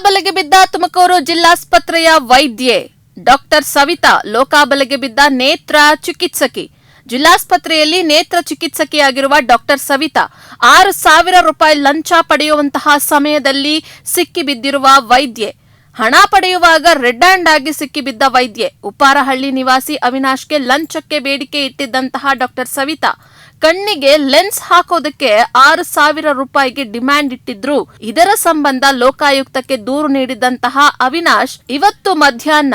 ಲೋಕಾಬಲೆಗೆ ಬಿದ್ದ ತುಮಕೂರು ಜಿಲ್ಲಾಸ್ಪತ್ರೆಯ ವೈದ್ಯೆ ಡಾಕ್ಟರ್ ಸವಿತಾ ಲೋಕಾಬಲೆಗೆ ಬಿದ್ದ ನೇತ್ರ ಚಿಕಿತ್ಸಕಿ. ಜಿಲ್ಲಾಸ್ಪತ್ರೆಯಲ್ಲಿ ನೇತ್ರ ಚಿಕಿತ್ಸಕಿಯಾಗಿರುವ ಡಾಕ್ಟರ್ ಸವಿತಾ 6,000 ರೂಪಾಯಿ ಲಂಚ ಪಡೆಯುವಂತಹ ಸಮಯದಲ್ಲಿ ಸಿಕ್ಕಿಬಿದ್ದಿರುವ ವೈದ್ಯೆ. ಹಣ ಪಡೆಯುವಾಗ ರೆಡ್ ಹ್ಯಾಂಡ್ ಆಗಿ ಸಿಕ್ಕಿಬಿದ್ದ ವೈದ್ಯೆ. ಉಪ್ಪಾರಹಳ್ಳಿ ನಿವಾಸಿ ಅವಿನಾಶ್ಗೆ ಲಂಚಕ್ಕೆ ಬೇಡಿಕೆ ಇಟ್ಟಿದ್ದಂತಹ ಡಾಕ್ಟರ್ ಸವಿತಾ ಕಣ್ಣಿಗೆ ಲೆನ್ಸ್ ಹಾಕೋದಕ್ಕೆ 6,000 ರೂಪಾಯಿಗೆ ಡಿಮ್ಯಾಂಡ್ ಇಟ್ಟಿದ್ರು. ಇದರ ಸಂಬಂಧ ಲೋಕಾಯುಕ್ತಕ್ಕೆ ದೂರು ನೀಡಿದಂತಹ ಅವಿನಾಶ್ ಇವತ್ತು ಮಧ್ಯಾಹ್ನ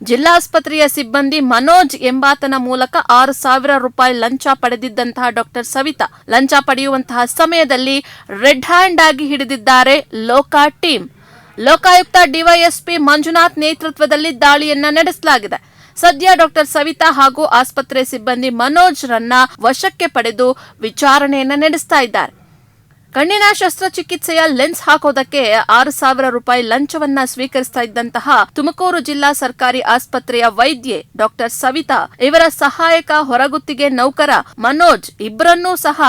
ಜಿಲ್ಲಾಸ್ಪತ್ರೆಯ ಸಿಬ್ಬಂದಿ ಮನೋಜ್ ಎಂಬಾತನ ಮೂಲಕ 6,000 ರೂಪಾಯಿ ಲಂಚ ಪಡೆದಿದ್ದಂತಹ ಡಾಕ್ಟರ್ ಸವಿತಾ ಲಂಚ ಪಡೆಯುವಂತಹ ಸಮಯದಲ್ಲಿ ರೆಡ್ ಹ್ಯಾಂಡ್ ಆಗಿ ಹಿಡಿದಿದ್ದಾರೆ ಲೋಕಾ ಟೀಮ್. ಲೋಕಾಯುಕ್ತ ಡಿವೈಎಸ್ಪಿ ಮಂಜುನಾಥ್ ನೇತೃತ್ವದಲ್ಲಿ ದಾಳಿಯನ್ನ ನಡೆಸಲಾಗಿದೆ. ಸದ್ಯ ಡಾಕ್ಟರ್ ಸವಿತಾ ಹಾಗೂ ಆಸ್ಪತ್ರೆ ಸಿಬ್ಬಂದಿ ಮನೋಜ್ ರನ್ನ ವಶಕ್ಕೆ ಪಡೆದು ವಿಚಾರಣೆಯನ್ನ ನಡೆಸ್ತಾ ಇದ್ದಾರೆ. ಕಣ್ಣಿನ ಶಸ್ತ್ರಚಿಕಿತ್ಸೆಯ ಲೆನ್ಸ್ ಹಾಕೋದಕ್ಕೆ 6,000 ರೂಪಾಯಿ ಲಂಚವನ್ನ ಸ್ವೀಕರಿಸ್ತಾ ಇದ್ದಂತಹ ತುಮಕೂರು ಜಿಲ್ಲಾ ಸರ್ಕಾರಿ ಆಸ್ಪತ್ರೆಯ ವೈದ್ಯೆ ಡಾಕ್ಟರ್ ಸವಿತಾ ಇವರ ಸಹಾಯಕ ಹೊರಗುತ್ತಿಗೆ ನೌಕರ ಮನೋಜ್ ಇಬ್ಬರನ್ನೂ ಸಹ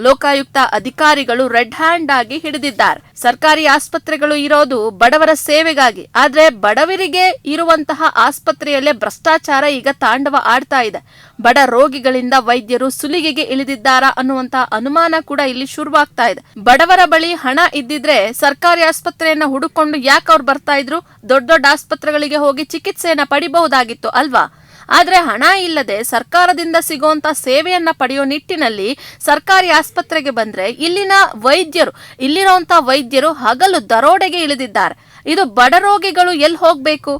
ಲೋಕಾಯುಕ್ತ ಅಧಿಕಾರಿಗಳು ರೆಡ್ ಹ್ಯಾಂಡ್ ಆಗಿ ಹಿಡಿದಿದ್ದಾರೆ. ಸರ್ಕಾರಿ ಆಸ್ಪತ್ರೆಗಳು ಇರೋದು ಬಡವರ ಸೇವೆಗಾಗಿ. ಆದ್ರೆ ಬಡವರಿಗೆ ಇರುವಂತಹ ಆಸ್ಪತ್ರೆಯಲ್ಲೇ ಭ್ರಷ್ಟಾಚಾರ ಈಗ ತಾಂಡವ ಆಡ್ತಾ ಇದೆ. ಬಡ ರೋಗಿಗಳಿಂದ ವೈದ್ಯರು ಸುಲಿಗೆಗೆ ಇಳಿದಿದ್ದಾರಾ ಅನ್ನುವಂತಹ ಅನುಮಾನ ಕೂಡ ಇಲ್ಲಿ ಶುರುವಾಗ್ತಾ ಇದೆ. ಬಡವರ ಬಳಿ ಹಣ ಇದ್ದಿದ್ರೆ ಸರ್ಕಾರಿ ಆಸ್ಪತ್ರೆಯನ್ನ ಹುಡುಕೊಂಡು ಯಾಕೆ ಅವ್ರು ಬರ್ತಾ ಇದ್ರು? ದೊಡ್ಡ ದೊಡ್ಡ ಆಸ್ಪತ್ರೆಗಳಿಗೆ ಹೋಗಿ ಚಿಕಿತ್ಸೆಯನ್ನ ಪಡಿಬಹುದಾಗಿತ್ತು ಅಲ್ವಾ? ಆದ್ರೆ ಹಣ ಇಲ್ಲದೆ ಸರ್ಕಾರದಿಂದ ಸಿಗುವಂತ ಸೇವೆಯನ್ನ ಪಡೆಯೋ ನಿಟ್ಟಿನಲ್ಲಿ ಸರ್ಕಾರಿ ಆಸ್ಪತ್ರೆಗೆ ಬಂದ್ರೆ ಇಲ್ಲಿರುವಂತಹ ವೈದ್ಯರು ಹಗಲು ದರೋಡೆಗೆ ಇಳಿದಿದ್ದಾರೆ. ಇದು ಬಡ ರೋಗಿಗಳು ಎಲ್ಲಿ ಹೋಗ್ಬೇಕು?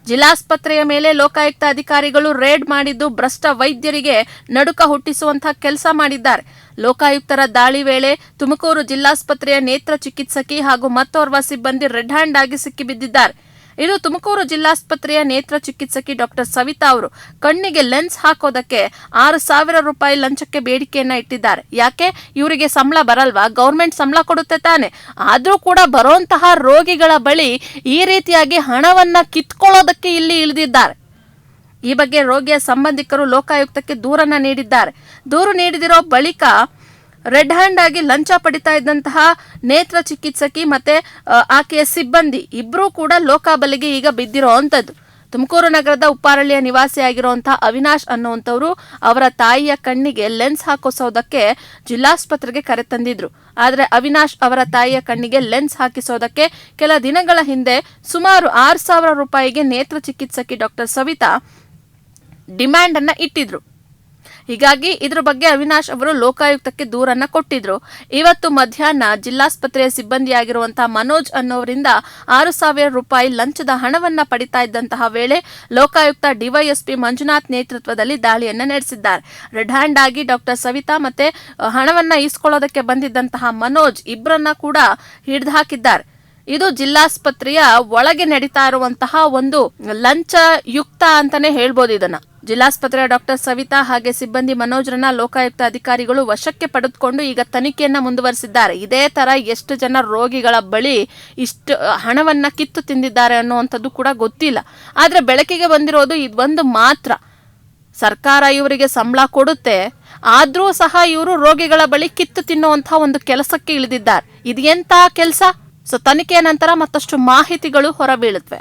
ಜಿಲ್ಲಾಸ್ಪತ್ರೆಯ ಮೇಲೆ ಲೋಕಾಯುಕ್ತ ಅಧಿಕಾರಿಗಳು ರೇಡ್ ಮಾಡಿದ್ದು ಭ್ರಷ್ಟ ವೈದ್ಯರಿಗೆ ನಡುಕ ಹುಟ್ಟಿಸುವಂತಹ ಕೆಲಸ ಮಾಡಿದ್ದಾರೆ. ಲೋಕಾಯುಕ್ತರ ದಾಳಿ ವೇಳೆ ತುಮಕೂರು ಜಿಲ್ಲಾಸ್ಪತ್ರೆಯ ನೇತ್ರ ಚಿಕಿತ್ಸಕಿ ಹಾಗೂ ಮತ್ತೋರ್ವ ಸಿಬ್ಬಂದಿ ರೆಡ್ ಹ್ಯಾಂಡ್ ಆಗಿ ಸಿಕ್ಕಿಬಿದ್ದಿದ್ದಾರೆ. ಇದು ತುಮಕೂರು ಜಿಲ್ಲಾಸ್ಪತ್ರೆಯ ನೇತ್ರ ಚಿಕಿತ್ಸಕಿ ಡಾಕ್ಟರ್ ಸವಿತಾ ಅವರು ಕಣ್ಣಿಗೆ ಲೆನ್ಸ್ ಹಾಕೋದಕ್ಕೆ 6,000 ರೂಪಾಯಿ ಲಂಚಕ್ಕೆ ಬೇಡಿಕೆಯನ್ನ ಇಟ್ಟಿದ್ದಾರೆ. ಯಾಕೆ? ಇವರಿಗೆ ಸಂಬಳ ಬರಲ್ವಾ? ಗೌರ್ಮೆಂಟ್ ಸಂಬಳ ಕೊಡುತ್ತೆ ತಾನೆ. ಆದ್ರೂ ಕೂಡ ಬರುವಂತಹ ರೋಗಿಗಳ ಬಳಿ ಈ ರೀತಿಯಾಗಿ ಹಣವನ್ನ ಕಿತ್ಕೊಳ್ಳೋದಕ್ಕೆ ಇಲ್ಲಿ ಇಳಿದಿದ್ದಾರೆ. ಈ ಬಗ್ಗೆ ರೋಗಿಯ ಸಂಬಂಧಿಕರು ಲೋಕಾಯುಕ್ತಕ್ಕೆ ದೂರನ್ನ ನೀಡಿದ್ದಾರೆ. ದೂರು ನೀಡಿದಿರೋ ಬಳಿಕ ರೆಡ್ ಹ್ಯಾಂಡ್ ಆಗಿ ಲಂಚ ಪಡಿತಾ ಇದ್ದಂತಹ ನೇತ್ರ ಚಿಕಿತ್ಸಕಿ ಮತ್ತೆ ಆಕೆಯ ಸಿಬ್ಬಂದಿ ಇಬ್ರು ಕೂಡ ಲೋಕಾಬಲೆಗೆ ಈಗ ಬಿದ್ದಿರೋ ಅಂಥದ್ದು. ತುಮಕೂರು ನಗರದ ಉಪ್ಪಾರಳ್ಳಿಯ ನಿವಾಸಿಯಾಗಿರುವಂತಹ ಅವಿನಾಶ್ ಅನ್ನುವಂಥವ್ರು ಅವರ ತಾಯಿಯ ಕಣ್ಣಿಗೆ ಲೆನ್ಸ್ ಹಾಕಿಸೋದಕ್ಕೆ ಜಿಲ್ಲಾಸ್ಪತ್ರೆಗೆ ಕರೆ ತಂದಿದ್ರು. ಆದ್ರೆ ಅವಿನಾಶ್ ಅವರ ತಾಯಿಯ ಕಣ್ಣಿಗೆ ಲೆನ್ಸ್ ಹಾಕಿಸೋದಕ್ಕೆ ಕೆಲ ದಿನಗಳ ಹಿಂದೆ ಸುಮಾರು 6,000 ರೂಪಾಯಿಗೆ ನೇತ್ರ ಚಿಕಿತ್ಸಕಿ ಡಾಕ್ಟರ್ ಸವಿತಾ ಡಿಮ್ಯಾಂಡ್ ಅನ್ನ ಇಟ್ಟಿದ್ರು. ಹೀಗಾಗಿ ಇದ್ರ ಬಗ್ಗೆ ಅವಿನಾಶ್ ಅವರು ಲೋಕಾಯುಕ್ತಕ್ಕೆ ದೂರನ್ನ ಕೊಟ್ಟಿದ್ರು. ಇವತ್ತು ಮಧ್ಯಾಹ್ನ ಜಿಲ್ಲಾಸ್ಪತ್ರೆಯ ಸಿಬ್ಬಂದಿಯಾಗಿರುವಂತಹ ಮನೋಜ್ ಅನ್ನೋವರಿಂದ 6,000 ರೂಪಾಯಿ ಲಂಚದ ಹಣವನ್ನ ಪಡಿತಾ ಇದ್ದಂತಹ ವೇಳೆ ಲೋಕಾಯುಕ್ತ ಡಿವೈಎಸ್ಪಿ ಮಂಜುನಾಥ್ ನೇತೃತ್ವದಲ್ಲಿ ದಾಳಿಯನ್ನ ನಡೆಸಿದ್ದಾರೆ. ರೆಡ್ ಹ್ಯಾಂಡ್ ಆಗಿ ಡಾಕ್ಟರ್ ಸವಿತಾ ಮತ್ತೆ ಹಣವನ್ನ ಈಸ್ಕೊಳ್ಳೋದಕ್ಕೆ ಬಂದಿದ್ದಂತಹ ಮನೋಜ್ ಇಬ್ಬರನ್ನ ಕೂಡ ಹಿಡಿದು ಹಾಕಿದ್ದಾರೆ. ಇದು ಜಿಲ್ಲಾಸ್ಪತ್ರೆಯ ಒಳಗೆ ನಡೀತಾ ಇರುವಂತಹ ಒಂದು ಲಂಚ ಯುಕ್ತ ಅಂತಾನೆ ಹೇಳ್ಬೋದು ಇದನ್ನ. ಜಿಲ್ಲಾಸ್ಪತ್ರೆಯ ಡಾಕ್ಟರ್ ಸವಿತಾ ಹಾಗೆ ಸಿಬ್ಬಂದಿ ಮನೋಜ್ರನ್ನ ಲೋಕಾಯುಕ್ತ ಅಧಿಕಾರಿಗಳು ವಶಕ್ಕೆ ಪಡೆದುಕೊಂಡು ಈಗ ತನಿಖೆಯನ್ನ ಮುಂದುವರೆಸಿದ್ದಾರೆ. ಇದೇ ತರ ಎಷ್ಟು ಜನ ರೋಗಿಗಳ ಬಳಿ ಇಷ್ಟು ಹಣವನ್ನ ಕಿತ್ತು ತಿಂದಿದ್ದಾರೆ ಅನ್ನುವಂಥದ್ದು ಕೂಡ ಗೊತ್ತಿಲ್ಲ. ಆದ್ರೆ ಬೆಳಕಿಗೆ ಬಂದಿರೋದು ಇದೊಂದು ಮಾತ್ರ. ಸರ್ಕಾರ ಇವರಿಗೆ ಸಂಬಳ ಕೊಡುತ್ತೆ, ಆದ್ರೂ ಸಹ ಇವರು ರೋಗಿಗಳ ಬಳಿ ಕಿತ್ತು ತಿನ್ನುವಂತಹ ಒಂದು ಕೆಲಸಕ್ಕೆ ಇಳಿದಿದ್ದಾರೆ. ಇದು ಎಂತ ಕೆಲಸ? ಸೊ ತನಿಖೆಯ ನಂತರ ಮತ್ತಷ್ಟು ಮಾಹಿತಿಗಳು ಹೊರಬೀಳುತ್ತವೆ.